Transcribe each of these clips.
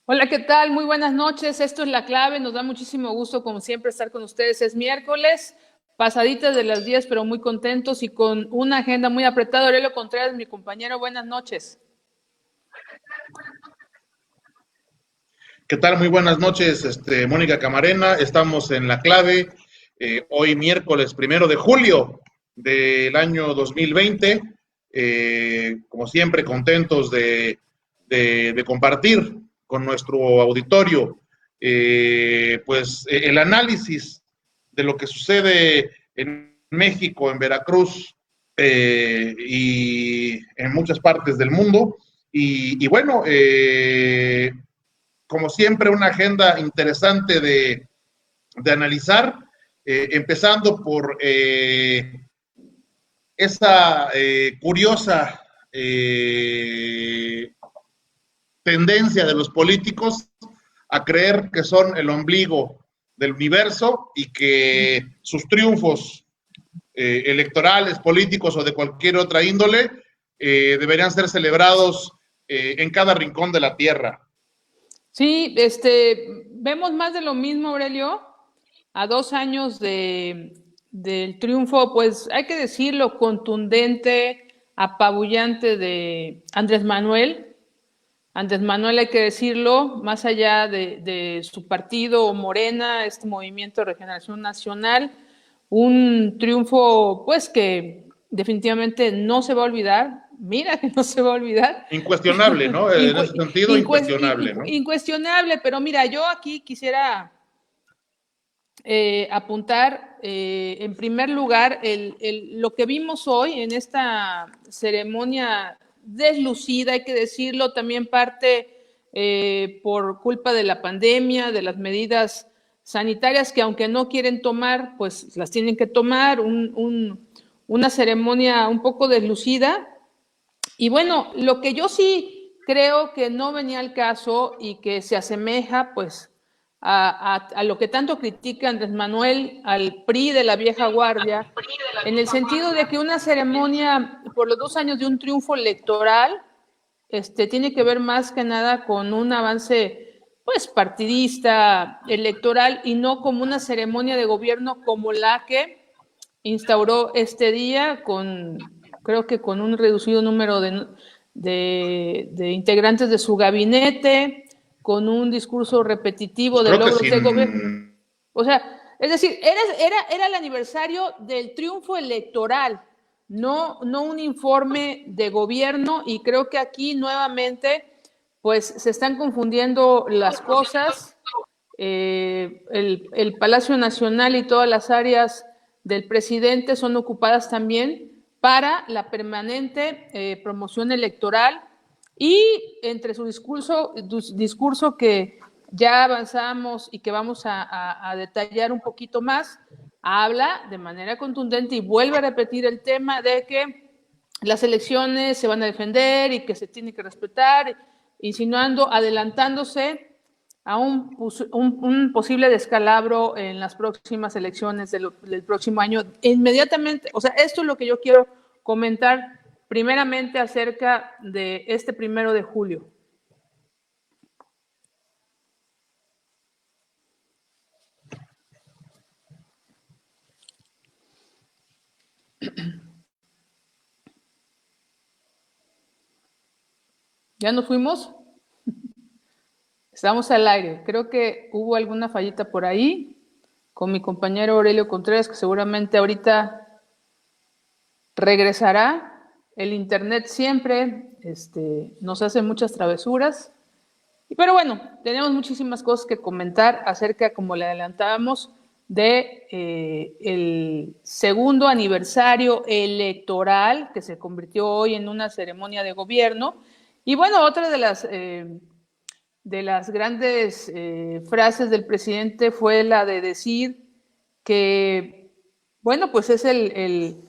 Hola, ¿qué tal? Muy buenas noches. Esto es La Clave. Nos da muchísimo gusto, como siempre, estar con ustedes. Es miércoles, pasaditas de las 10, pero muy contentos y con una agenda muy apretada. Aurelio Contreras, mi compañero, buenas noches. ¿Qué tal? Muy buenas noches, Mónica Camarena. Estamos en La Clave, hoy miércoles 1 de julio del año 2020. Como siempre, contentos de compartir con nuestro auditorio el análisis de lo que sucede en México, en Veracruz y en muchas partes del mundo. Y bueno, como siempre, una agenda interesante de analizar, empezando por esa curiosa tendencia de los políticos a creer que son el ombligo del universo y que sus triunfos electorales, políticos o de cualquier otra índole deberían ser celebrados en cada rincón de la tierra. Sí, vemos más de lo mismo, Aurelio, a 2 años del triunfo, pues hay que decirlo, contundente, apabullante de Andrés Manuel. Andrés Manuel, hay que decirlo, más allá de su partido Morena, este Movimiento de Regeneración Nacional, un triunfo pues que definitivamente no se va a olvidar, mira que no se va a olvidar, Incuestionable, ¿no? En ese sentido, incuestionable, ¿no? incuestionable, pero mira, yo aquí quisiera apuntar en primer lugar lo que vimos hoy en esta ceremonia deslucida, hay que decirlo, también parte por culpa de la pandemia, de las medidas sanitarias que aunque no quieren tomar, pues las tienen que tomar, una ceremonia un poco deslucida. Y bueno, lo que yo sí creo que no venía al caso y que se asemeja pues a lo que tanto critica Andrés Manuel al PRI de la vieja guardia, en el sentido de que una ceremonia por los 2 años de un triunfo electoral tiene que ver más que nada con un avance pues partidista, electoral, y no como una ceremonia de gobierno como la que instauró este día creo que con un reducido número de integrantes de su gabinete, con un discurso repetitivo Pues de creo que logros de gobierno. sin. O sea, es decir, era el aniversario del triunfo electoral, no un informe de gobierno, y creo que aquí nuevamente pues se están confundiendo las cosas. El Palacio Nacional y todas las áreas del presidente son ocupadas también para la permanente promoción electoral, y entre su discurso que ya avanzamos y que vamos a detallar un poquito más, habla de manera contundente y vuelve a repetir el tema de que las elecciones se van a defender y que se tiene que respetar, insinuando, adelantándose a un posible descalabro en las próximas elecciones del próximo año. Inmediatamente, o sea, esto es lo que yo quiero comentar primeramente acerca de este 1 de julio. ¿Ya nos fuimos? Estamos al aire. Creo que hubo alguna fallita por ahí con mi compañero Aurelio Contreras, que seguramente ahorita regresará. El internet siempre nos hace muchas travesuras. Pero bueno, tenemos muchísimas cosas que comentar acerca, como le adelantábamos, de el segundo aniversario electoral que se convirtió hoy en una ceremonia de gobierno. Y bueno, otra de las grandes frases del presidente fue la de decir que, bueno, pues es el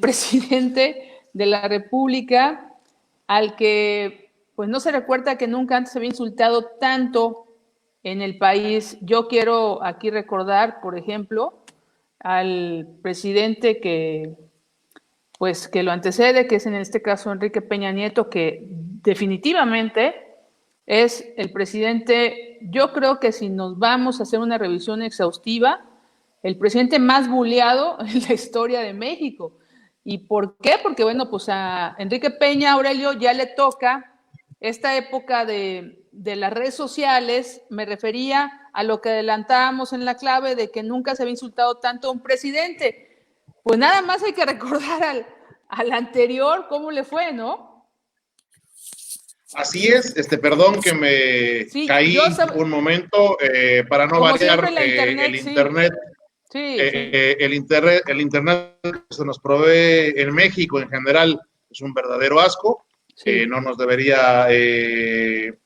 presidente de la República al que pues no se recuerda que nunca antes se había insultado tanto en el país. Yo quiero aquí recordar, por ejemplo, al presidente que lo antecede, que es en este caso Enrique Peña Nieto, que definitivamente es el presidente, yo creo que si nos vamos a hacer una revisión exhaustiva, el presidente más buleado en la historia de México. ¿Y por qué? Porque, bueno, pues a Enrique Peña, Aurelio, ya le toca esta época de las redes sociales. Me refería a lo que adelantábamos en la clave de que nunca se había insultado tanto a un presidente. Pues nada más hay que recordar al anterior cómo le fue, ¿no? Así es, perdón que me caí un momento para no variar el internet. El internet que se nos provee en México en general es un verdadero asco. No nos debería de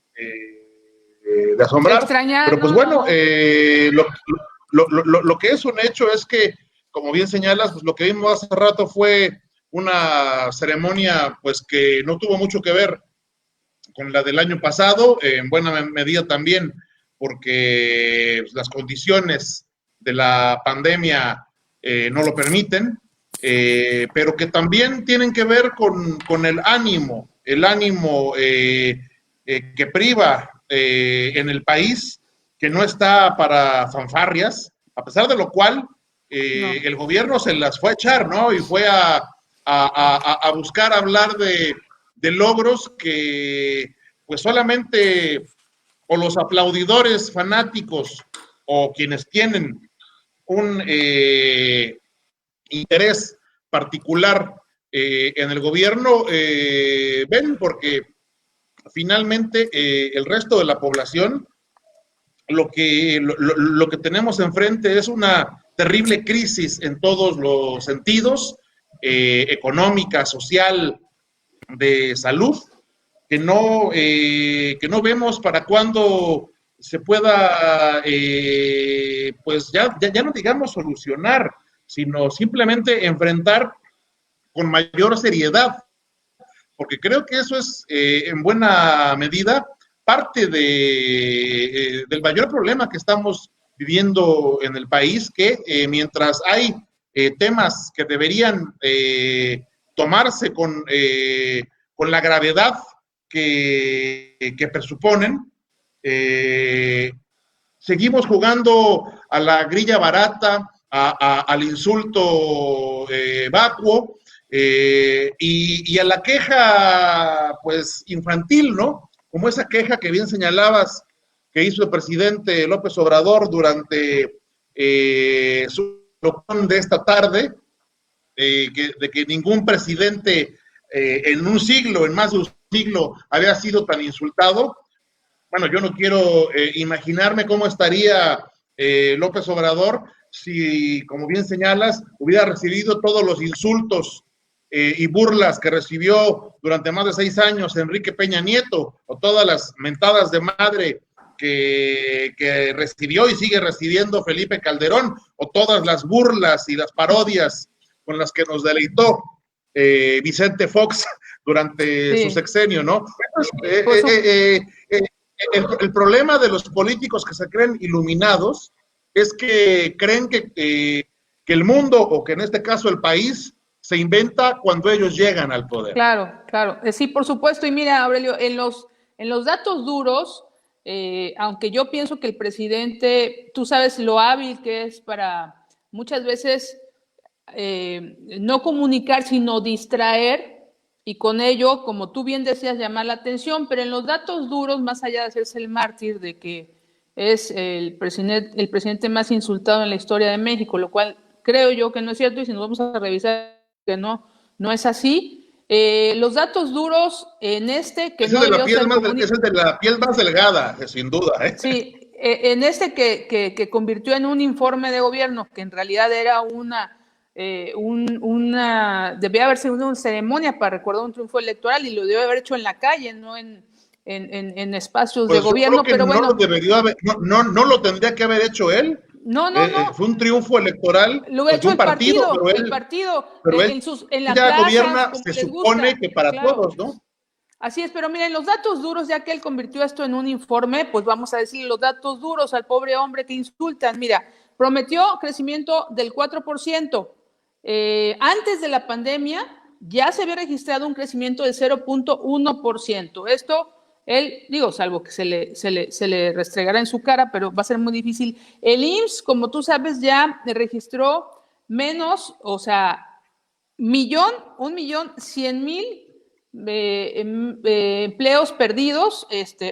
asombrar. Pero pues bueno, lo que es un hecho es que, como bien señalas, pues lo que vimos hace rato fue una ceremonia pues que no tuvo mucho que ver con la del año pasado, en buena medida también porque las condiciones de la pandemia no lo permiten, pero que también tienen que ver con el ánimo que priva en el país, que no está para fanfarrias, a pesar de lo cual el gobierno se las fue a echar, ¿no? Y fue a buscar hablar de logros que pues solamente o los aplaudidores fanáticos o quienes tienen un interés particular en el gobierno ven, porque finalmente el resto de la población lo que tenemos enfrente es una terrible crisis en todos los sentidos, económica, social, de salud, que no vemos para cuándo se pueda, pues ya no digamos solucionar, sino simplemente enfrentar con mayor seriedad, porque creo que eso es en buena medida parte del mayor problema que estamos viviendo en el país, que mientras hay temas que deberían tomarse con la gravedad que presuponen, seguimos jugando a la grilla barata, al insulto vacuo y a la queja pues infantil, ¿no? Como esa queja que bien señalabas que hizo el presidente López Obrador durante su locución de esta tarde, de que ningún presidente en un siglo, en más de un siglo, había sido tan insultado. Bueno, yo no quiero imaginarme cómo estaría López Obrador si, como bien señalas, hubiera recibido todos los insultos y burlas que recibió durante más de 6 años Enrique Peña Nieto, o todas las mentadas de madre que recibió y sigue recibiendo Felipe Calderón, o todas las burlas y las parodias con las que nos deleitó Vicente Fox durante su sexenio, ¿no? El problema de los políticos que se creen iluminados es que creen que el mundo, o que en este caso el país, se inventa cuando ellos llegan al poder. Claro, claro. Sí, por supuesto. Y mira, Aurelio, en los datos duros, aunque yo pienso que el presidente, tú sabes lo hábil que es para muchas veces no comunicar, sino distraer, y con ello, como tú bien decías, llamar la atención, pero en los datos duros, más allá de hacerse el mártir de que es el presidente más insultado en la historia de México, lo cual creo yo que no es cierto, y si nos vamos a revisar que no es así. Los datos duros en que ese no debió ser ese es de la piel más delgada, sin duda. Sí, en que convirtió en un informe de gobierno, que en realidad era debía haber sido una ceremonia para recordar un triunfo electoral, y lo debe haber hecho en la calle, no en espacios pues de gobierno, pero bueno. No lo tendría que haber hecho él. No. Fue un triunfo electoral lo ha hecho de un partido, pero él en la ya plaza, gobierna, se supone que para todos, ¿no? Así es, pero miren, los datos duros, ya que él convirtió esto en un informe, pues vamos a decir los datos duros al pobre hombre que insultan. Mira, prometió crecimiento del 4%. Antes de la pandemia ya se había registrado un crecimiento del 0.1%. Esto Él, digo, salvo que se le restregará en su cara, pero va a ser muy difícil. El IMSS, como tú sabes, ya registró menos, o sea, 1.100.000 empleos perdidos.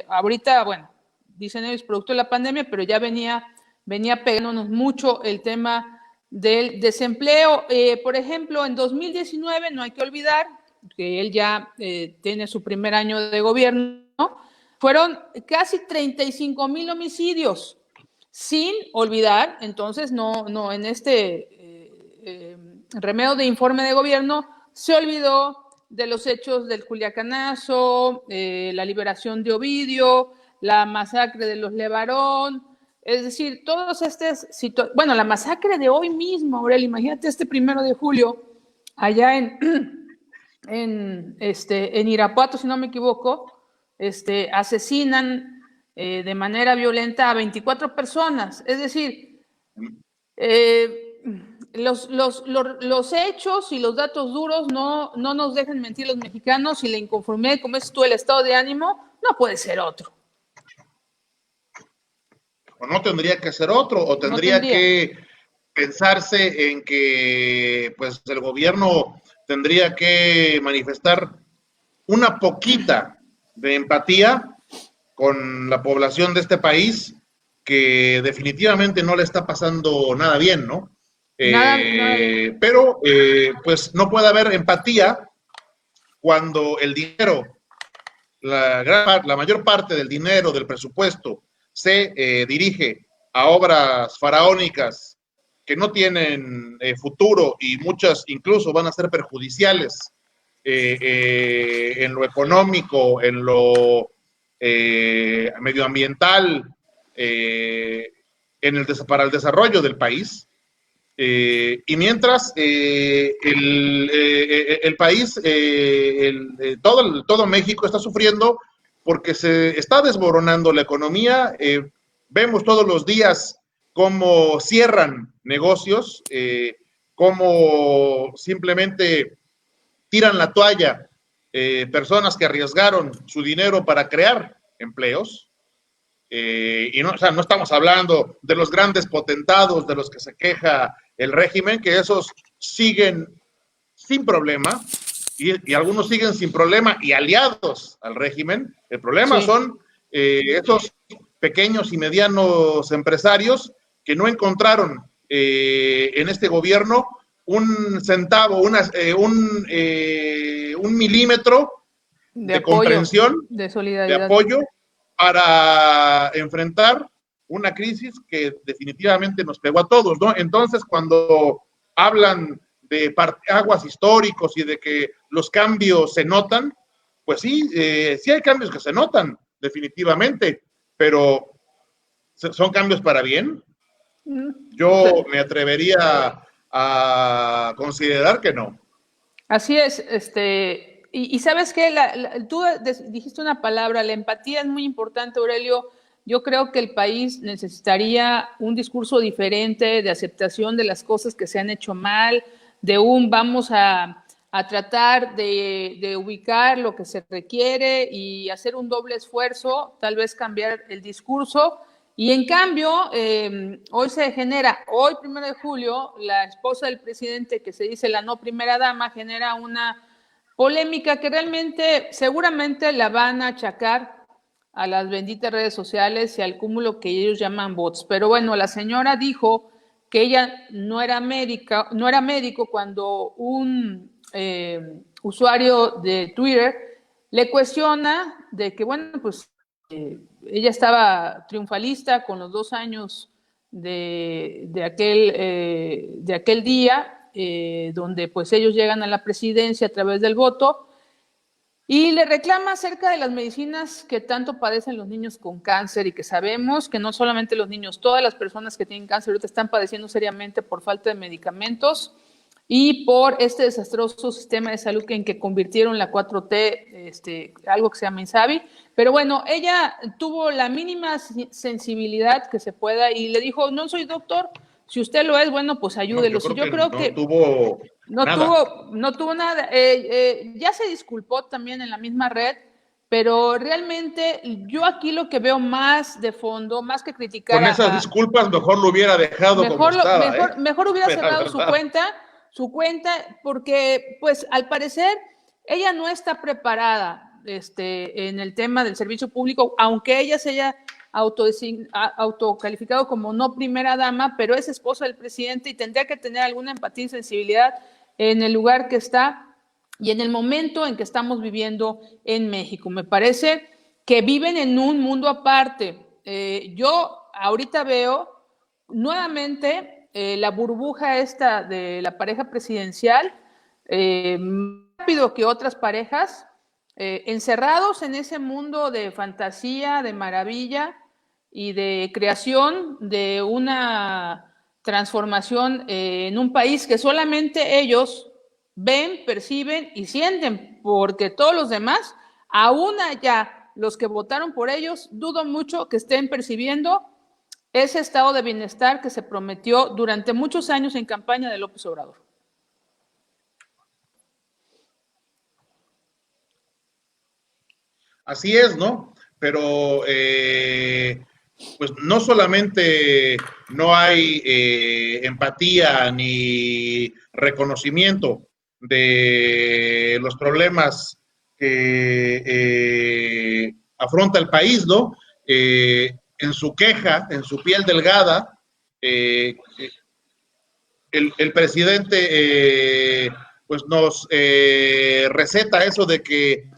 Ahorita, bueno, dicen ellos producto de la pandemia, pero ya venía pegándonos mucho el tema del desempleo. Por ejemplo, en 2019, no hay que olvidar que él ya tiene su primer año de gobierno, fueron casi 35,000 homicidios, sin olvidar, entonces, no en remedio de informe de gobierno, se olvidó de los hechos del Culiacanazo, la liberación de Ovidio, la masacre de los Levarón, es decir, todos bueno, la masacre de hoy mismo, Aurel, imagínate 1 de julio, allá en Irapuato, si no me equivoco, asesinan de manera violenta a 24 personas, es decir, los hechos y los datos duros no nos dejan mentir los mexicanos, y la inconformidad, como es tú, el estado de ánimo, no puede ser otro. O no tendría que ser otro, o tendría que pensarse en que pues el gobierno tendría que manifestar una poquita de empatía con la población de este país, que definitivamente no le está pasando nada bien, ¿no? Nada bien. Pero pues no puede haber empatía cuando el dinero, la mayor parte del dinero del presupuesto se dirige a obras faraónicas que no tienen futuro, y muchas incluso van a ser perjudiciales en lo económico, en lo medioambiental, para el desarrollo del país. Y mientras el país, todo México está sufriendo porque se está desmoronando la economía. Vemos todos los días cómo cierran negocios, cómo simplemente tiran la toalla personas que arriesgaron su dinero para crear empleos. Y no, o sea, no estamos hablando de los grandes potentados de los que se queja el régimen, que esos siguen sin problema, y algunos siguen sin problema y aliados al régimen. El problema son esos pequeños y medianos empresarios que no encontraron en este gobierno un centavo, un milímetro de apoyo, comprensión, de solidaridad, de apoyo para enfrentar una crisis que definitivamente nos pegó a todos, ¿no? Entonces, cuando hablan de parteaguas históricos y de que los cambios se notan, pues sí, sí hay cambios que se notan, definitivamente, pero ¿son cambios para bien? Yo me atrevería a considerar que no. Así es, y sabes qué, tú dijiste una palabra, la empatía es muy importante, Aurelio. Yo creo que el país necesitaría un discurso diferente de aceptación de las cosas que se han hecho mal, de vamos a tratar de ubicar lo que se requiere y hacer un doble esfuerzo, tal vez cambiar el discurso. Y en cambio, hoy se genera, hoy 1 de julio, la esposa del presidente, que se dice la no primera dama, genera una polémica que realmente, seguramente la van a achacar a las benditas redes sociales y al cúmulo que ellos llaman bots. Pero bueno, la señora dijo que ella no era médico cuando un usuario de Twitter le cuestiona de que, bueno, pues ella estaba triunfalista con los 2 años de aquel día, donde pues ellos llegan a la presidencia a través del voto, y le reclama acerca de las medicinas que tanto padecen los niños con cáncer, y que sabemos que no solamente los niños, todas las personas que tienen cáncer ahorita están padeciendo seriamente por falta de medicamentos y por este desastroso sistema de salud en que convirtieron la 4T, algo que se llama INSABI. Pero bueno, ella tuvo la mínima sensibilidad que se pueda y le dijo, no soy doctor, si usted lo es, bueno, pues ayúdelo. No, yo creo que no tuvo nada. Ya se disculpó también en la misma red, pero realmente yo aquí lo que veo más de fondo, más que criticar con esas disculpas, mejor lo hubiera dejado como estaba. Mejor hubiera cerrado su cuenta, porque pues al parecer ella no está preparada en el tema del servicio público, aunque ella se haya autocalificado como no primera dama, pero es esposa del presidente y tendría que tener alguna empatía y sensibilidad en el lugar que está y en el momento en que estamos viviendo en México. Me parece que viven en un mundo aparte. Yo ahorita veo nuevamente la burbuja esta de la pareja presidencial, más rápido que otras parejas, encerrados en ese mundo de fantasía, de maravilla y de creación de una transformación en un país que solamente ellos ven, perciben y sienten, porque todos los demás, aún allá los que votaron por ellos, dudo mucho que estén percibiendo ese estado de bienestar que se prometió durante muchos años en campaña de López Obrador. Así es, ¿no? Pero pues no solamente no hay empatía ni reconocimiento de los problemas que afronta el país, ¿no? En su queja, en su piel delgada, el presidente pues nos receta eso de que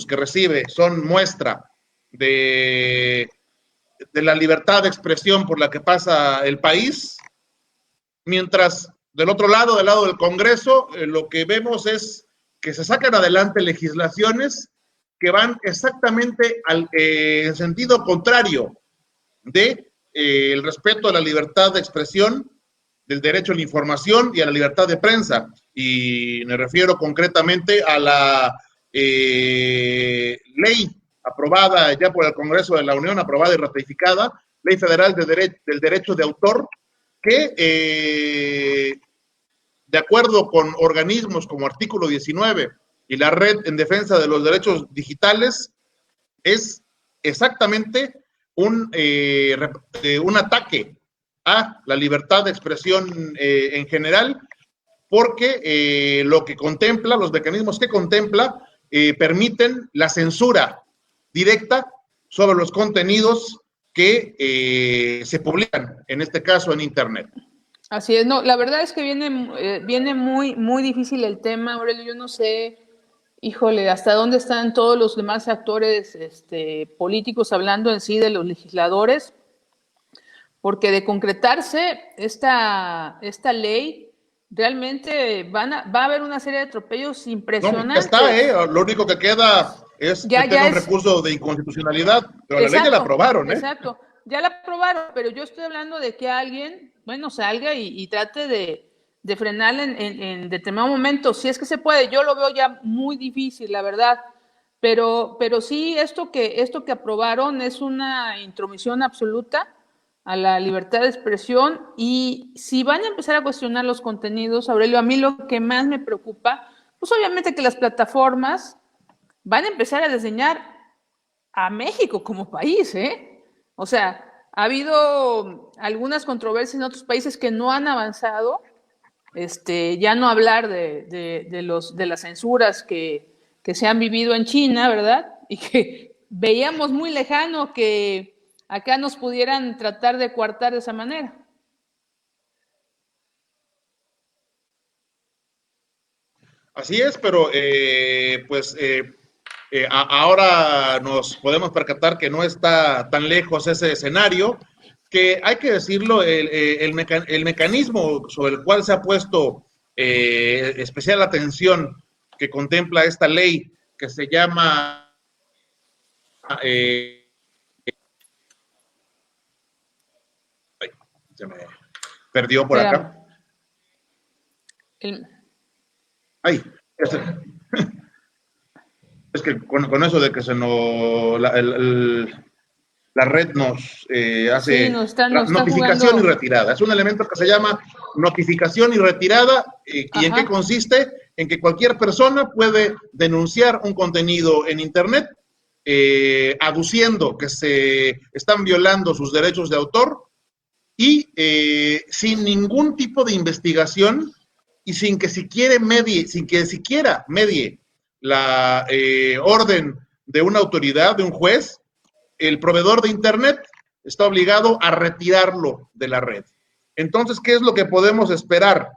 que recibe son muestra de la libertad de expresión por la que pasa el país, mientras del otro lado, del lado del Congreso, lo que vemos es que se sacan adelante legislaciones que van exactamente en sentido contrario de el respeto a la libertad de expresión, del derecho a la información y a la libertad de prensa. Y me refiero concretamente a la ley aprobada ya por el Congreso de la Unión, aprobada y ratificada, Ley Federal del Derecho de Autor, que de acuerdo con organismos como Artículo 19 y la Red en Defensa de los Derechos Digitales, es exactamente un ataque a la libertad de expresión en general, porque lo que contempla, los mecanismos que contempla, permiten la censura directa sobre los contenidos que se publican, en este caso en Internet. Así es, no, la verdad es que viene muy, muy difícil el tema, Aurelio. Yo no sé, híjole, hasta dónde están todos los demás actores políticos hablando en sí de los legisladores, porque de concretarse esta ley, realmente va a haber una serie de atropellos impresionantes. No, ya está, lo único que queda es meter un recurso de inconstitucionalidad, pero exacto, la ley ya la aprobaron, Exacto, ya la aprobaron, pero yo estoy hablando de que alguien, salga y trate de frenar en determinado momento, si es que se puede. Yo lo veo ya muy difícil, la verdad, pero sí, esto que aprobaron es una intromisión absoluta a la libertad de expresión, y si van a empezar a cuestionar los contenidos, Aurelio, a mí lo que más me preocupa, pues obviamente que las plataformas van a empezar a diseñar a México como país, O sea, ha habido algunas controversias en otros países que no han avanzado, ya no hablar de las censuras que se han vivido en China, ¿verdad? Y que veíamos muy lejano que acá nos pudieran tratar de coartar de esa manera. Así es, pero ahora nos podemos percatar que no está tan lejos ese escenario, que hay que decirlo, el mecanismo sobre el cual se ha puesto especial atención, que contempla esta ley, que se llama se me perdió por acá. Es que con eso de que se nos la red nos hace notificación jugando y retirada. Es un elemento que se llama notificación y retirada. ¿Y en qué consiste? en que cualquier persona puede denunciar un contenido en Internet aduciendo que se están violando sus derechos de autor y sin ningún tipo de investigación y sin que siquiera medie la orden de una autoridad, de un juez, el proveedor de Internet está obligado a retirarlo de la red. Entonces, ¿qué es lo que podemos esperar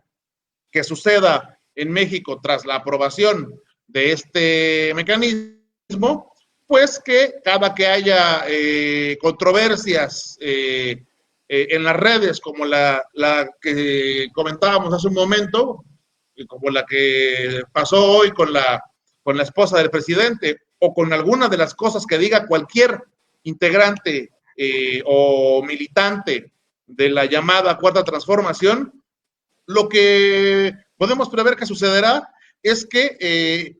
que suceda en México tras la aprobación de este mecanismo? Pues que cada que haya controversias en las redes, como la que comentábamos hace un momento, como la que pasó hoy con la esposa del presidente, o con alguna de las cosas que diga cualquier integrante o militante de la llamada Cuarta Transformación, lo que podemos prever que sucederá es que,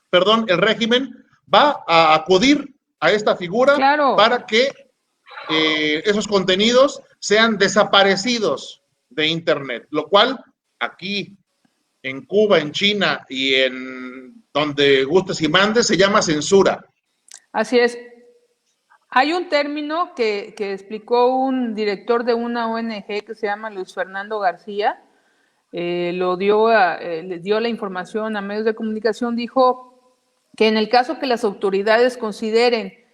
perdón, el régimen va a acudir a esta figura para que esos contenidos sean desaparecidos de Internet, lo cual aquí en Cuba, en China y en donde gustes y mandes se llama censura. Así es. Hay un término que explicó un director de una ONG que se llama Luis Fernando García, le dio la información a medios de comunicación, dijo que en el caso que las autoridades consideren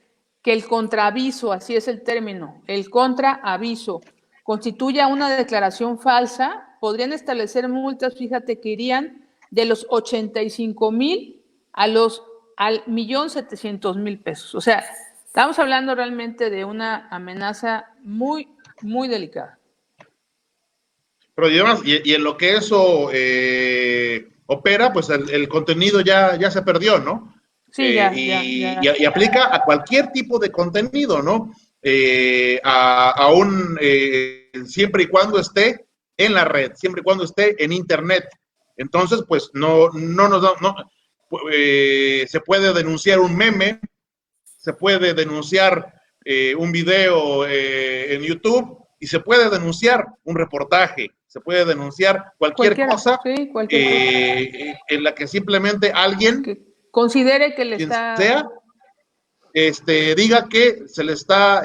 que el contraaviso, así es el término, el contraaviso, constituya una declaración falsa, podrían establecer multas, fíjate, que irían de los 85,000 al 1,700,000 pesos. O sea, estamos hablando realmente de una amenaza muy, muy delicada. Pero además, y en lo que eso opera, pues el contenido ya se perdió, ¿no? Sí, y aplica a cualquier tipo de contenido, ¿no? Aún siempre y cuando esté en la red, siempre y cuando esté en Internet. Entonces, pues se puede denunciar un meme, se puede denunciar un video en YouTube y se puede denunciar un reportaje, se puede denunciar cualquier cosa en la que simplemente alguien que considere que le está... sea, diga que se le está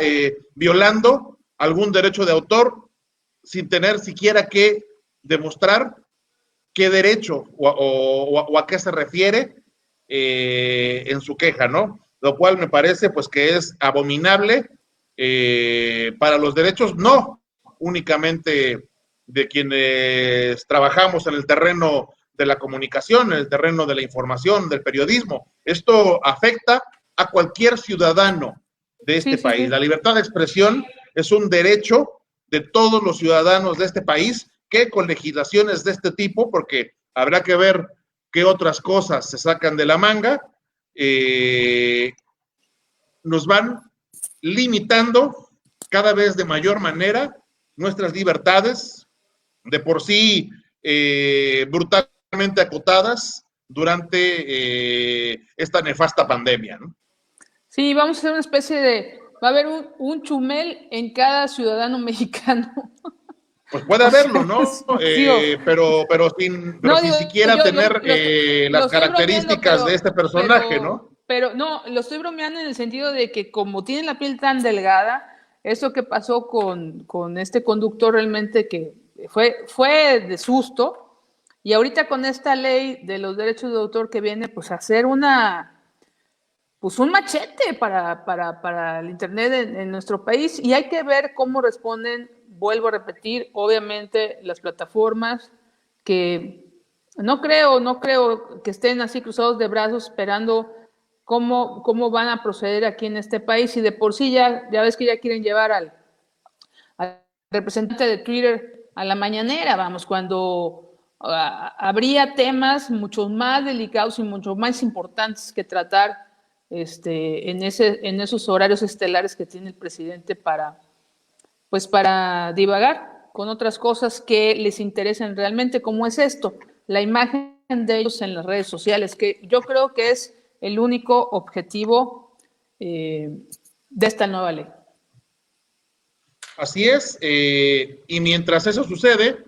violando algún derecho de autor sin tener siquiera que demostrar qué derecho o a qué se refiere en su queja, ¿no? Lo cual me parece pues que es abominable para los derechos no únicamente de quienes trabajamos en el terreno de la comunicación, en el terreno de la información, del periodismo. Esto afecta a cualquier ciudadano de este país. La libertad de expresión es un derecho de todos los ciudadanos de este país, que con legislaciones de este tipo, porque habrá que ver qué otras cosas se sacan de la manga, nos van limitando cada vez de mayor manera nuestras libertades, de por sí brutalmente acotadas durante esta nefasta pandemia, ¿no? Sí, vamos a hacer una especie de... Va a haber un Chumel en cada ciudadano mexicano. Pues puede haberlo, ¿no? Pero sin siquiera tener las características de este personaje, ¿no? Pero no, lo estoy bromeando en el sentido de que como tienen la piel tan delgada, eso que pasó con este conductor realmente que fue de susto, y ahorita con esta ley de los derechos de autor que viene, pues a hacer un machete para el Internet en nuestro país, y hay que ver cómo responden, vuelvo a repetir, obviamente las plataformas, que no creo que estén así cruzados de brazos esperando cómo van a proceder aquí en este país, y de por sí ya ves que ya quieren llevar al representante de Twitter a la mañanera, vamos, cuando habría temas mucho más delicados y mucho más importantes que tratar en esos horarios estelares que tiene el presidente para divagar con otras cosas que les interesen realmente, como es esto, la imagen de ellos en las redes sociales, que yo creo que es el único objetivo de esta nueva ley. Así es, y mientras eso sucede,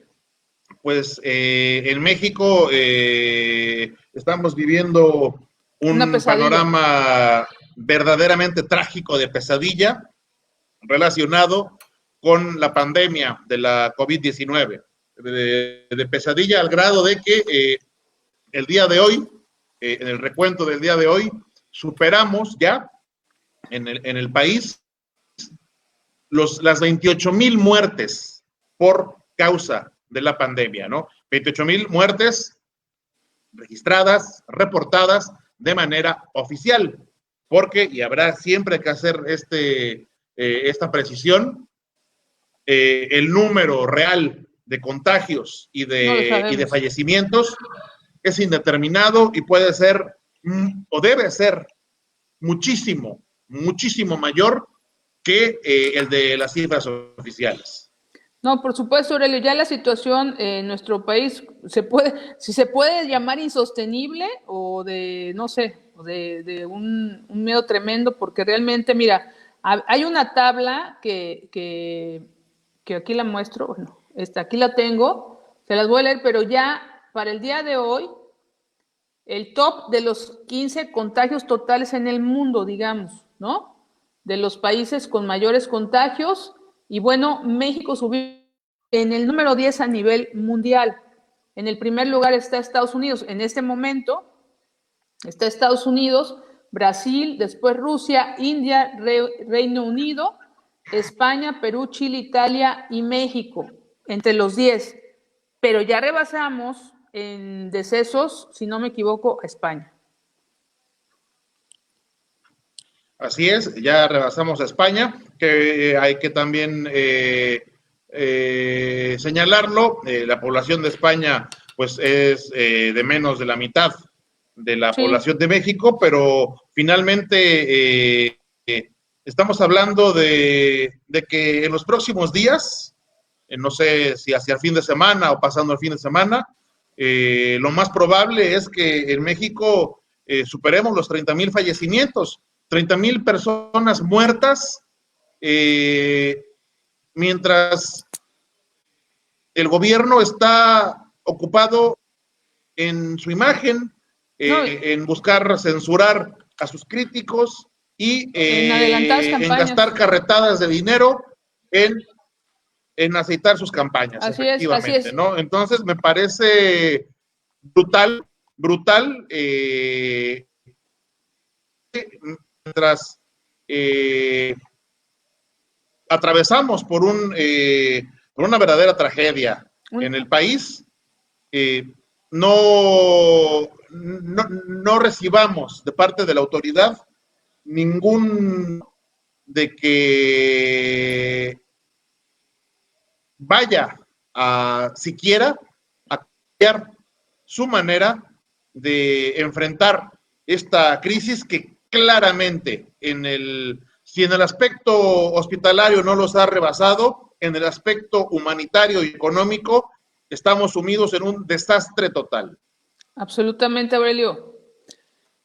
pues en México estamos viviendo un panorama verdaderamente trágico de pesadilla relacionado con la pandemia de la COVID-19, de pesadilla al grado de que el día de hoy, en el recuento del día de hoy, superamos ya en el país las 28,000 muertes por causa de la pandemia, ¿no? 28,000 muertes registradas, reportadas de manera oficial, porque, y habrá siempre que hacer esta precisión, el número real de contagios y de fallecimientos es indeterminado y puede ser, o debe ser, muchísimo, muchísimo mayor que el de las cifras oficiales. No, por supuesto, Aurelio, ya la situación en nuestro país si se puede llamar insostenible o de, no sé, de un miedo tremendo, porque realmente, mira, hay una tabla que aquí la muestro, bueno, aquí la tengo, se las voy a leer, pero ya para el día de hoy, el top de los 15 contagios totales en el mundo, digamos, ¿no? De los países con mayores contagios, y bueno, México subió en el número 10 a nivel mundial. En el primer lugar está Estados Unidos. En este momento está Estados Unidos, Brasil, después Rusia, India, Reino Unido, España, Perú, Chile, Italia y México, entre los 10. Pero ya rebasamos en decesos, si no me equivoco, a España. Así es, ya rebasamos a España, que hay que también señalarlo. La población de España pues es de menos de la mitad de la población de México, pero finalmente estamos hablando de que en los próximos días, no sé si hacia el fin de semana o pasando el fin de semana, lo más probable es que en México superemos los 30,000 fallecimientos, 30,000 personas muertas, mientras el gobierno está ocupado en su imagen, en buscar censurar a sus críticos y en gastar carretadas de dinero en aceitar sus campañas, así efectivamente, es. ¿no? Entonces me parece brutal, mientras atravesamos por una verdadera tragedia en el país, no recibamos de parte de la autoridad ningún de que vaya siquiera a cambiar su manera de enfrentar esta crisis que claramente si en el aspecto hospitalario no los ha rebasado, en el aspecto humanitario y económico estamos sumidos en un desastre total. Absolutamente, Aurelio.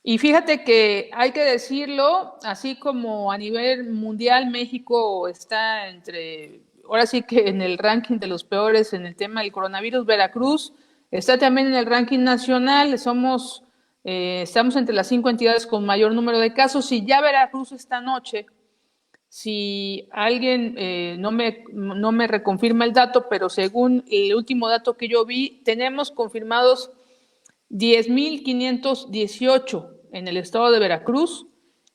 Y fíjate que hay que decirlo, así como a nivel mundial México está ahora sí que en el ranking de los peores en el tema del coronavirus, Veracruz está también en el ranking nacional, estamos entre las 5 entidades con mayor número de casos, y ya Veracruz esta noche, si alguien no me reconfirma el dato, pero según el último dato que yo vi, tenemos confirmados 10,518 en el estado de Veracruz,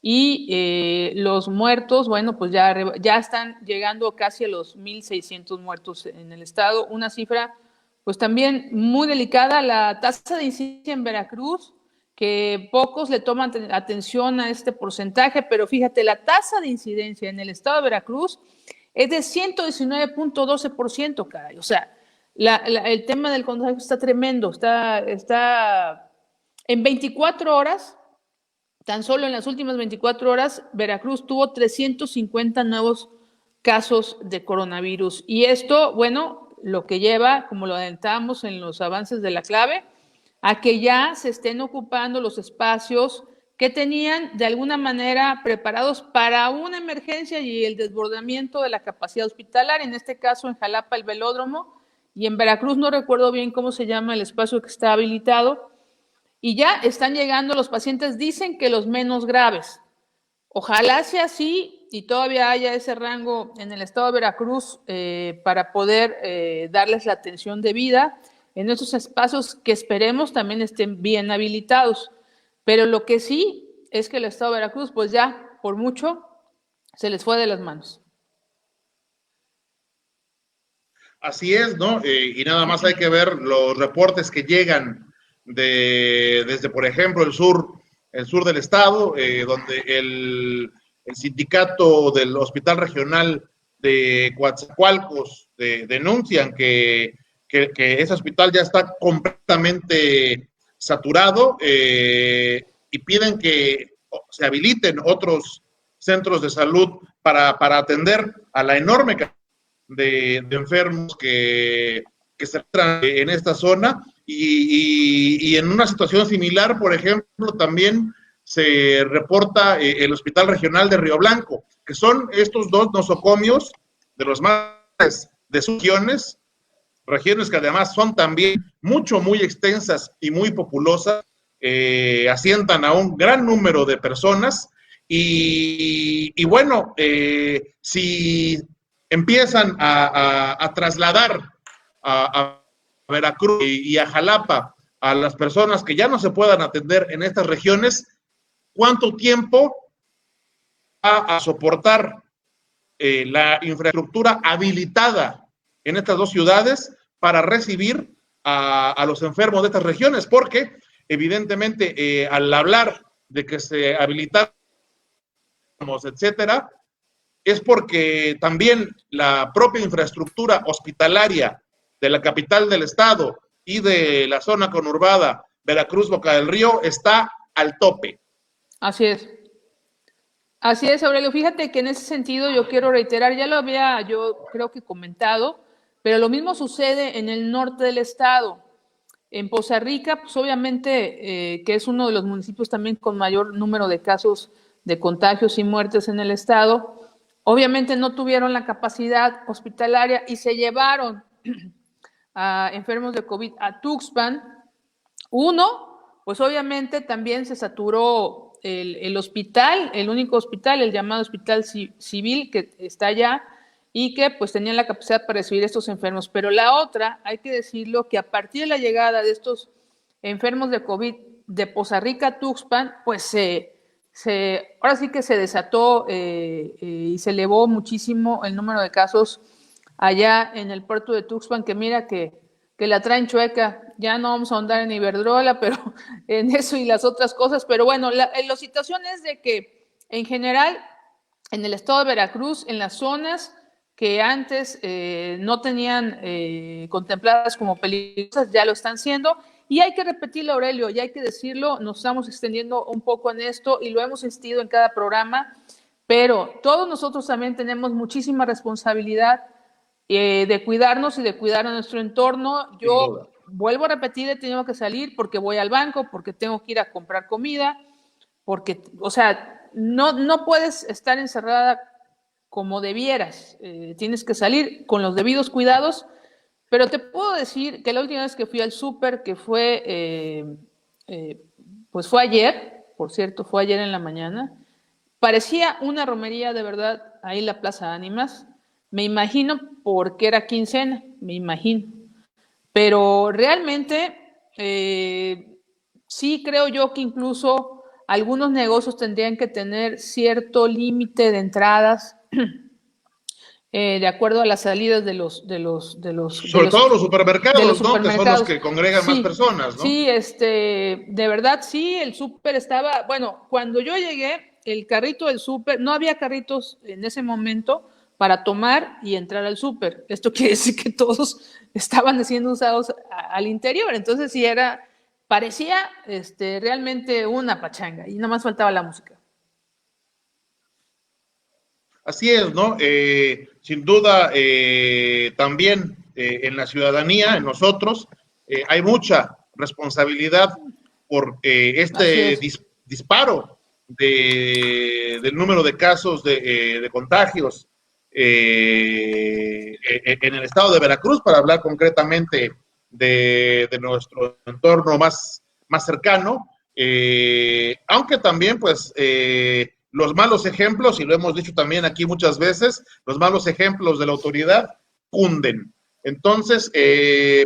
y los muertos, bueno, pues ya están llegando casi a los 1,600 muertos en el estado, una cifra pues también muy delicada. La tasa de incidencia en Veracruz, que pocos le toman atención a este porcentaje, pero fíjate, la tasa de incidencia en el estado de Veracruz es de 119.12%, caray. O sea, el tema del contagio está tremendo, está en 24 horas, tan solo en las últimas 24 horas, Veracruz tuvo 350 nuevos casos de coronavirus. Y esto, bueno, lo que lleva, como lo adelantamos en los avances de la clave, a que ya se estén ocupando los espacios que tenían de alguna manera preparados para una emergencia y el desbordamiento de la capacidad hospitalaria, en este caso en Jalapa el velódromo, y en Veracruz no recuerdo bien cómo se llama el espacio que está habilitado, y ya están llegando los pacientes, dicen que los menos graves. Ojalá sea así y todavía haya ese rango en el estado de Veracruz para poder darles la atención debida en esos espacios que esperemos también estén bien habilitados. Pero lo que sí es que el estado de Veracruz, pues ya por mucho, se les fue de las manos. Así es, ¿no? Y nada más hay que ver los reportes que llegan desde, por ejemplo, el sur del estado, donde el sindicato del Hospital Regional de Coatzacoalcos denuncian que ese hospital ya está completamente saturado y piden que se habiliten otros centros de salud para atender a la enorme cantidad de enfermos que se encuentran en esta zona y en una situación similar, por ejemplo, también se reporta el Hospital Regional de Río Blanco, que son estos dos nosocomios de los más de sus regiones que además son también muy extensas y muy populosas, asientan a un gran número de personas y bueno, si empiezan a trasladar a Veracruz y a Jalapa a las personas que ya no se puedan atender en estas regiones, ¿cuánto tiempo va a soportar la infraestructura habilitada en estas dos ciudades para recibir a los enfermos de estas regiones? Porque evidentemente al hablar de que se habilitaron, etcétera, es porque también la propia infraestructura hospitalaria de la capital del estado y de la zona conurbada Veracruz, Boca del Río, está al tope. Así es. Así es, Aurelio. Fíjate que en ese sentido yo quiero reiterar, ya lo había yo creo que comentado, pero lo mismo sucede en el norte del estado. En Poza Rica, pues obviamente que es uno de los municipios también con mayor número de casos de contagios y muertes en el estado, obviamente no tuvieron la capacidad hospitalaria y se llevaron a enfermos de COVID a Tuxpan. Uno, pues obviamente también se saturó el hospital, el único hospital, el llamado Hospital Civil que está allá y que pues tenían la capacidad para recibir estos enfermos. Pero la otra, hay que decirlo, que a partir de la llegada de estos enfermos de COVID de Poza Rica a Tuxpan, pues ahora sí que se desató y se elevó muchísimo el número de casos allá en el puerto de Tuxpan, que mira que la traen chueca. Ya no vamos a ahondar en Iberdrola, pero en eso y las otras cosas. Pero bueno, la situación es de que en general en el estado de Veracruz, en las zonas que antes no tenían contempladas como peligrosas, ya lo están siendo. Y hay que repetirlo, Aurelio, y hay que decirlo, nos estamos extendiendo un poco en esto y lo hemos insistido en cada programa, pero todos nosotros también tenemos muchísima responsabilidad de cuidarnos y de cuidar a nuestro entorno. Yo vuelvo a repetir, he tenido que salir porque voy al banco, porque tengo que ir a comprar comida, porque, o sea, no puedes estar encerrada como debieras, tienes que salir con los debidos cuidados, pero te puedo decir que la última vez que fui al súper, que fue, pues fue ayer, por cierto, fue ayer en la mañana, parecía una romería de verdad ahí en la Plaza Ánimas. Me imagino porque era quincena, me imagino. Pero realmente sí creo yo que incluso algunos negocios tendrían que tener cierto límite de entradas de acuerdo a las salidas de los Sobre todo los supermercados, ¿no? Que son los que congregan más sí, personas, ¿no? sí, de verdad sí, el súper estaba, bueno, cuando yo llegué, el carrito del súper, no había carritos en ese momento para tomar y entrar al súper. Esto quiere decir que todos estaban siendo usados al interior, entonces sí parecía realmente una pachanga y nada más faltaba la música. Así es, ¿no? Sin duda, también en la ciudadanía, en nosotros, hay mucha responsabilidad por este disparo del número de casos de contagios en el estado de Veracruz, para hablar concretamente de nuestro entorno más cercano, aunque también pues los malos ejemplos, y lo hemos dicho también aquí muchas veces, los malos ejemplos de la autoridad cunden. Entonces,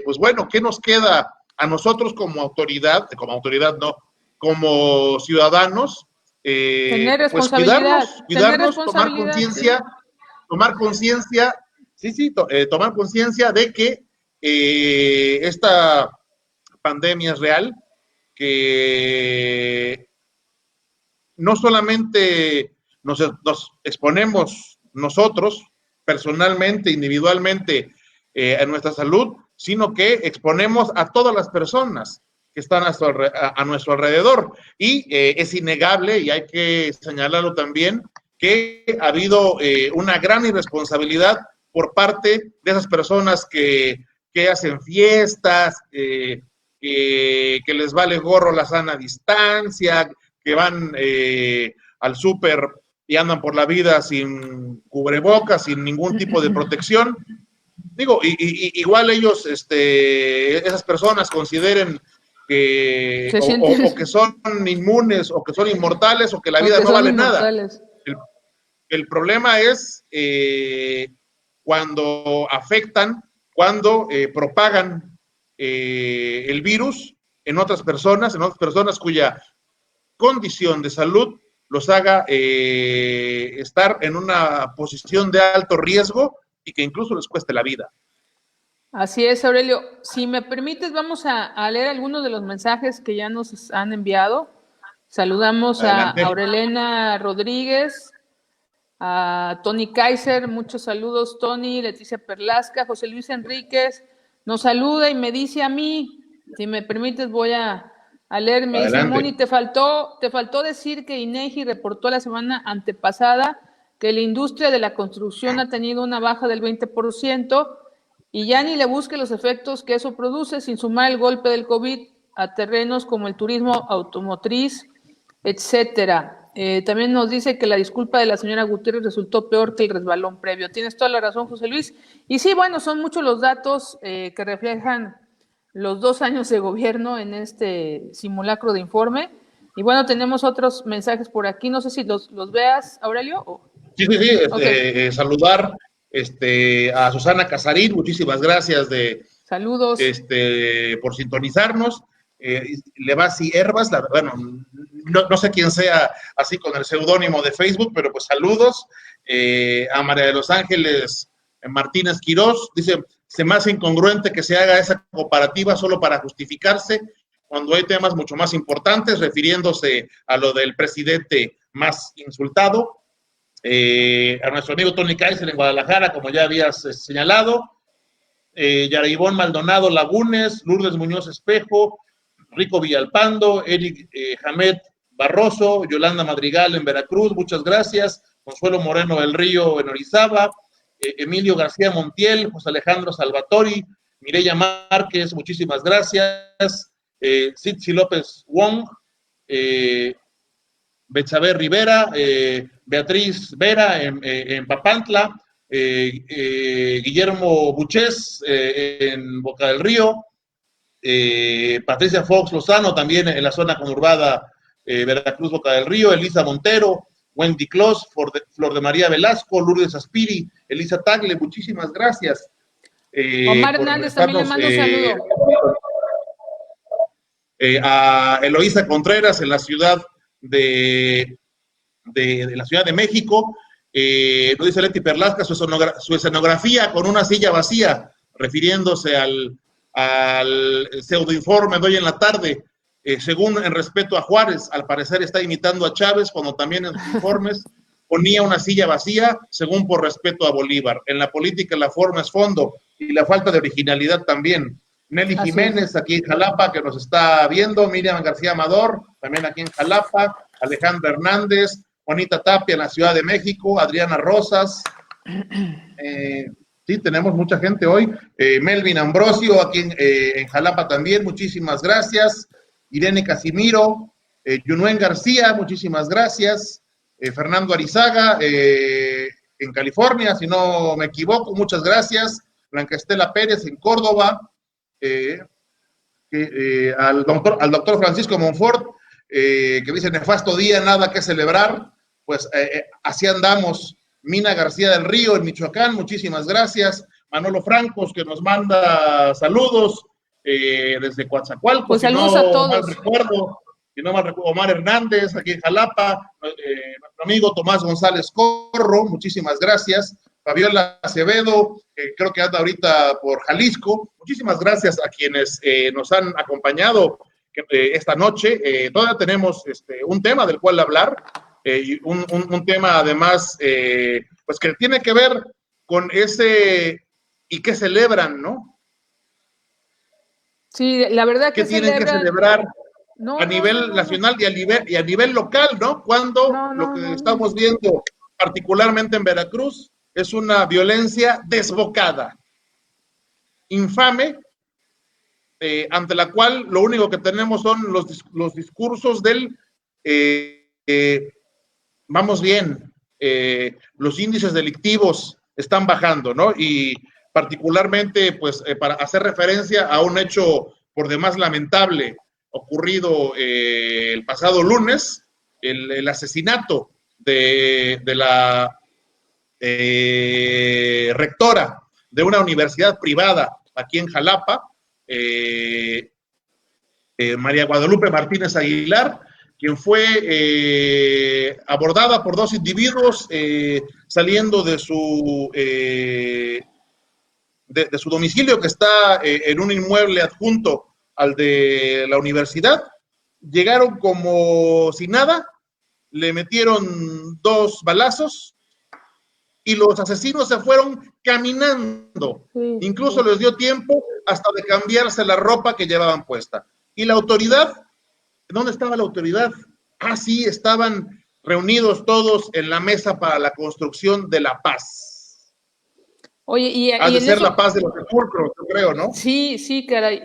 pues bueno, ¿qué nos queda a nosotros como autoridad no, como ciudadanos? Tener Pues responsabilidad, cuidarnos, tomar conciencia, tomar conciencia de que esta pandemia es real, que no solamente nos exponemos nosotros personalmente, individualmente, a nuestra salud, sino que exponemos a todas las personas que están a nuestro alrededor. Y es innegable, y hay que señalarlo también, que ha habido una gran irresponsabilidad por parte de esas personas que hacen fiestas, que les vale gorro la sana distancia, que van al súper y andan por la vida sin cubrebocas, sin ningún tipo de protección. Digo, igual ellos, esas personas consideren que o que son inmunes, o que son inmortales, o que la vida no vale nada. El problema es cuando afectan, cuando propagan el virus en otras personas cuya condición de salud los haga estar en una posición de alto riesgo y que incluso les cueste la vida. Así es, Aurelio. Si me permites, vamos a leer algunos de los mensajes que ya nos han enviado. Saludamos Adelante. A Aurelena Rodríguez, a Tony Kaiser, muchos saludos, Tony, Leticia Perlasca, José Luis Enríquez, nos saluda y me dice a mí, si me permites voy a leer, me Adelante. Dice, Moni, te faltó decir que INEGI reportó la semana antepasada que la industria de la construcción ha tenido una baja del 20% y ya ni le busque los efectos que eso produce, sin sumar el golpe del COVID a terrenos como el turismo automotriz, etcétera. También nos dice que la disculpa de la señora Gutiérrez resultó peor que el resbalón previo. Tienes toda la razón, José Luis. Y sí, bueno, son muchos los datos que reflejan los 2 años de gobierno en este simulacro de informe. Y bueno, tenemos otros mensajes por aquí. No sé si los veas, Aurelio. Sí. Okay. Saludar a Susana Casarín. Muchísimas gracias saludos. Por sintonizarnos. Levasi Herbas, bueno, no sé quién sea así con el seudónimo de Facebook, pero pues saludos. A María de los Ángeles Martínez Quirós, dice, se me hace incongruente que se haga esa comparativa solo para justificarse cuando hay temas mucho más importantes, refiriéndose a lo del presidente más insultado. A nuestro amigo Tony Kaiser en Guadalajara, como ya habías señalado, Yaraibón Maldonado Lagunes, Lourdes Muñoz Espejo, Rico Villalpando, Eric Jamet Barroso, Yolanda Madrigal en Veracruz, muchas gracias, Consuelo Moreno del Río en Orizaba, Emilio García Montiel, José Alejandro Salvatori, Mireya Márquez, muchísimas gracias, Sitsi López Wong, Betsabe Rivera, Beatriz Vera en Papantla, Guillermo Buches en Boca del Río, Patricia Fox Lozano también en la zona conurbada Veracruz, Boca del Río, Elisa Montero, Wendy Clos, Flor de María Velasco, Lourdes Aspiri, Elisa Tagle, muchísimas gracias. Omar Hernández también le mando un saludo. A Eloísa Contreras en la ciudad de la Ciudad de México, lo dice Leti Perlasca, su escenografía con una silla vacía, refiriéndose al pseudoinforme de hoy en la tarde, según en respeto a Juárez, al parecer está imitando a Chávez, cuando también en sus informes ponía una silla vacía, según por respeto a Bolívar. En la política la forma es fondo, y la falta de originalidad también. Nelly Jiménez, aquí en Jalapa, que nos está viendo, Miriam García Amador, también aquí en Jalapa, Alejandra Hernández, Juanita Tapia en la Ciudad de México, Adriana Rosas, sí, tenemos mucha gente hoy, Melvin Ambrosio, aquí en Jalapa también, muchísimas gracias, Irene Casimiro, Yunuen García, muchísimas gracias, Fernando Arizaga, en California, si no me equivoco, muchas gracias. Blanca Estela Pérez en Córdoba, al doctor Francisco Monfort, que dice, nefasto día, nada que celebrar, pues así andamos. Mina García del Río en Michoacán, muchísimas gracias. Manolo Francos, que nos manda saludos desde Coatzacoalcos, Pues si saludos no a todos. mal recuerdo. Si no mal recuerdo, Omar Hernández, aquí en Jalapa, nuestro amigo Tomás González Corro, muchísimas gracias. Fabiola Acevedo, creo que anda ahorita por Jalisco. Muchísimas gracias a quienes nos han acompañado esta noche. Todavía tenemos un tema del cual hablar, y un tema además, pues que tiene que ver con ese y qué celebran, ¿no? Sí, la verdad ¿Qué que tienen que celebran. celebrar No, a nivel nacional y a nivel local, ¿no? Cuando lo que estamos viendo, particularmente en Veracruz, es una violencia desbocada, infame, ante la cual lo único que tenemos son los discursos del vamos bien, los índices delictivos están bajando, ¿no? Y particularmente, pues, para hacer referencia a un hecho por demás lamentable ocurrido el pasado lunes, el asesinato de la rectora de una universidad privada aquí en Jalapa, María Guadalupe Martínez Aguilar, quien fue abordada por dos individuos saliendo de su domicilio, que está en un inmueble adjunto al de la universidad. Llegaron como si nada, le metieron 2 balazos y los asesinos se fueron caminando. Sí, incluso sí, les dio tiempo hasta de cambiarse la ropa que llevaban puesta. ¿Y la autoridad? ¿Dónde estaba la autoridad? Ah, sí, estaban reunidos todos en la mesa para la construcción de la paz. Oye, ha de ser la paz de los sepulcros, yo creo, ¿no? Sí, sí, caray.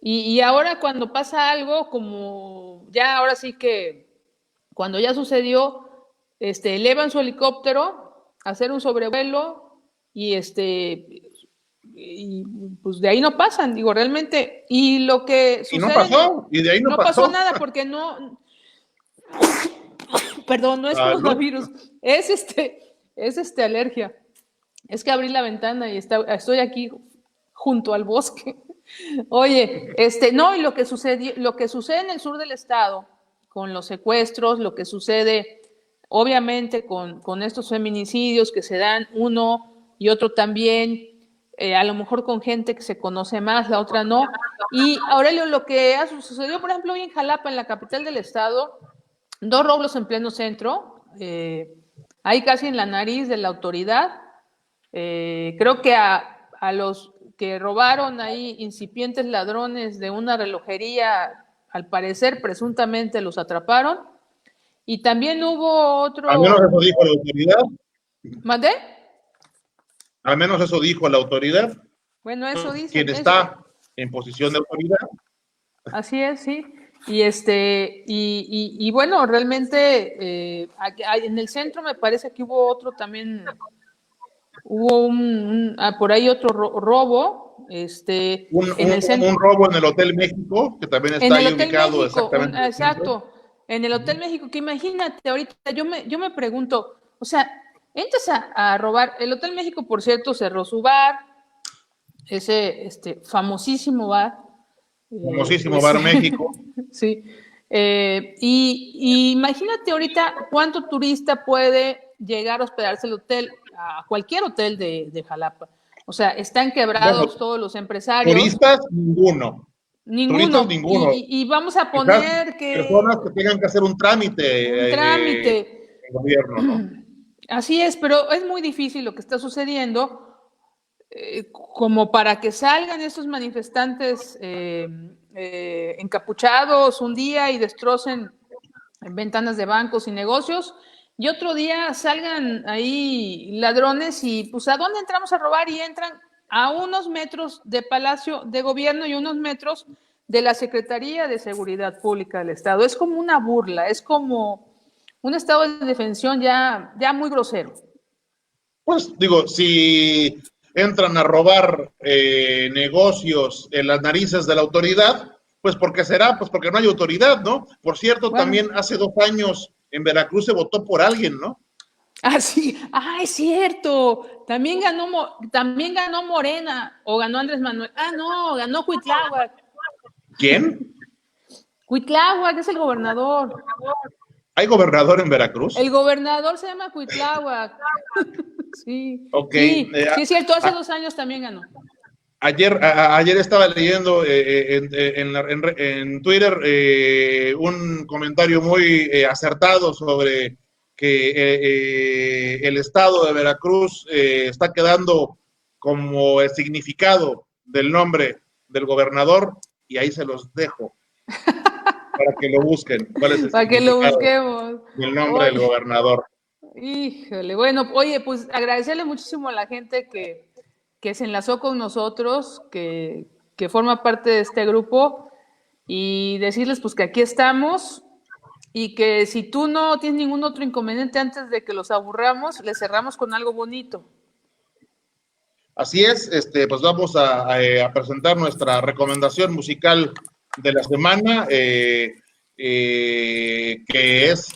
Y ahora cuando pasa algo, como ya ahora sí que cuando ya sucedió, elevan su helicóptero a hacer un sobrevuelo y y pues de ahí no pasan, digo, realmente. Y lo que sucede, y no pasó, y de ahí no pasó nada porque no, perdón, no es coronavirus, es alergia. Es que abrí la ventana y estoy aquí junto al bosque. Oye, no, y lo que sucede en el sur del estado, con los secuestros, lo que sucede, obviamente, con estos feminicidios que se dan uno y otro también, a lo mejor con gente que se conoce más, la otra no. Y Aurelio, lo que sucedió, por ejemplo, hoy en Jalapa, en la capital del estado, 2 robos en pleno centro, ahí casi en la nariz de la autoridad. Creo que a los que robaron ahí, incipientes ladrones de una relojería, al parecer presuntamente los atraparon, y también hubo otro. Al menos eso dijo la autoridad. ¿Mandé? Al menos eso dijo la autoridad. Bueno, eso dice. Quien está en posición de autoridad. Así es, sí. Y bueno, realmente en el centro me parece que hubo otro también. Hubo por ahí otro robo, un robo en el Hotel México, que también está ahí ubicado exactamente. Exacto, en el Hotel México, que imagínate, ahorita yo me pregunto, o sea, entras a robar, el Hotel México, por cierto, cerró su bar, ese famosísimo bar. Famosísimo Bar México. Sí. Y imagínate ahorita cuánto turista puede llegar a hospedarse al hotel, a cualquier hotel de Jalapa. O sea, están quebrados todos los empresarios. Turistas, ninguno. Turistas, ninguno. Y vamos a poner que... Personas que tengan que hacer un trámite. Un trámite. En gobierno, ¿no? Así es, pero es muy difícil lo que está sucediendo, como para que salgan estos manifestantes encapuchados un día y destrocen ventanas de bancos y negocios, y otro día salgan ahí ladrones y pues ¿a dónde entramos a robar? Y entran a unos metros de Palacio de Gobierno y unos metros de la Secretaría de Seguridad Pública del Estado. Es como una burla, es como un estado de defensión ya muy grosero. Pues digo, si entran a robar negocios en las narices de la autoridad, pues ¿por qué será? Pues porque no hay autoridad, ¿no? Por cierto, Bueno, también hace 2 años en Veracruz se votó por alguien, ¿no? ah, sí, ah, es cierto. También ganó Morena, o ganó Andrés Manuel. Ah, no, ganó Cuitláhuac. ¿Quién? Cuitláhuac es el gobernador. ¿Hay gobernador en Veracruz? El gobernador se llama Cuitláhuac. Sí, Ok. sí, es cierto, hace A- 2 años también ganó. ayer estaba leyendo en Twitter un comentario muy acertado sobre que el estado de Veracruz está quedando como el significado del nombre del gobernador, y ahí se los dejo para que lo busquen. ¿Cuál es el Para que lo significado busquemos. del nombre del Oye, gobernador? híjole, bueno, oye, pues agradecerle muchísimo a la gente que se enlazó con nosotros, que forma parte de este grupo, y decirles pues que aquí estamos y que si tú no tienes ningún otro inconveniente antes de que los aburramos, les cerramos con algo bonito. Así es, pues vamos a presentar nuestra recomendación musical de la semana, que es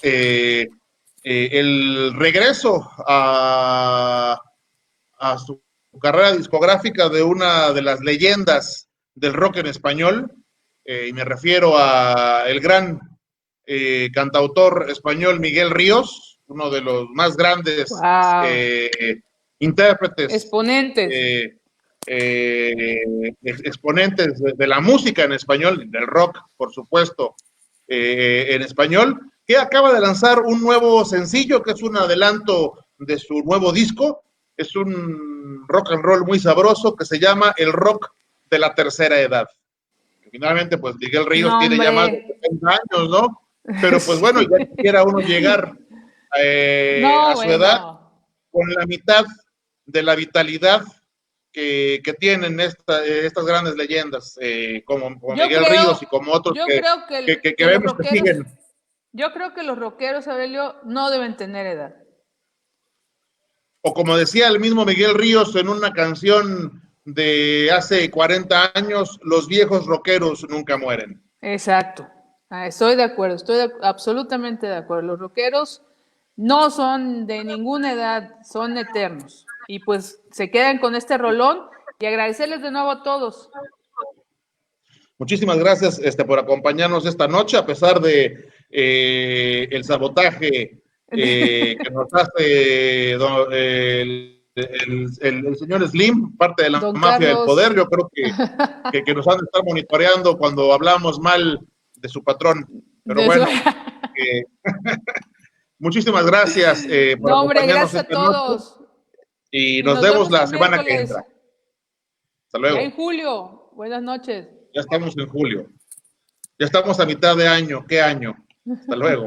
el regreso a su carrera discográfica de una de las leyendas del rock en español, y me refiero a el gran cantautor español Miguel Ríos, uno de los más grandes Wow. intérpretes, Exponentes. eh, exponentes de la música en español, del rock, por supuesto, en español, que acaba de lanzar un nuevo sencillo que es un adelanto de su nuevo disco. Es un rock and roll muy sabroso que se llama El Rock de la Tercera Edad. Finalmente, pues Miguel Ríos No, tiene ya más de hombre. 70 años, ¿no? Pero pues bueno, ya Sí. quisiera uno llegar a No, su edad bueno. con la mitad de la vitalidad que tienen estas grandes leyendas, como Yo Miguel Ríos y creo, como otros yo creo que que los vemos que rockeros, siguen. yo creo que los rockeros, Aurelio, no deben tener edad. O como decía el mismo Miguel Ríos en una canción de hace 40 años, los viejos rockeros nunca mueren. Exacto. Ah, estoy de acuerdo, absolutamente de acuerdo. Los rockeros no son de ninguna edad, son eternos. Y pues se quedan con este rolón y agradecerles de nuevo a todos. Muchísimas gracias por acompañarnos esta noche, a pesar de el sabotaje que nos hace el señor Slim, parte de la Don mafia del Carlos. poder. Yo creo que nos han de estar monitoreando cuando hablamos mal de su patrón. Pero De su- bueno, muchísimas gracias por No, hombre, acompañarnos gracias a esta noche todos. y Y nos nos vemos vemos la el semana que miércoles, entra. Hasta ya en luego. julio. Buenas noches. Ya estamos en julio. Ya estamos a mitad de año. ¿Qué año? Hasta luego.